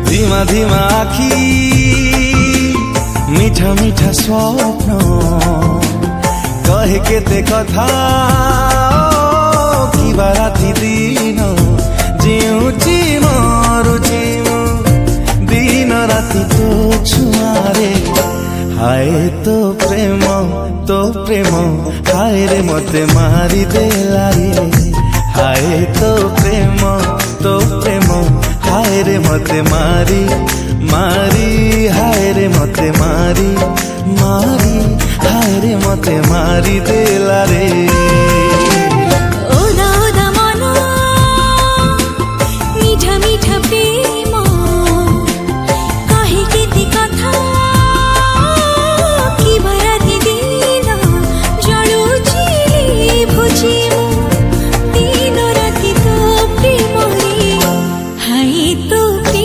ধিমা ধিমা আখি মিঠা মিঠা স্বপ্ন কহে কেতে কথা কিবা রাতি দিন জিউছি মরুছি দিন রাতি তো ছুঁয়ারে হায় তো প্রেম হায় রে মতে মারি দেলারে হায় তো প্রেম হায় রে মতে মারি হায় রে মতে মারি হায় রে মতে মারি দেলারে।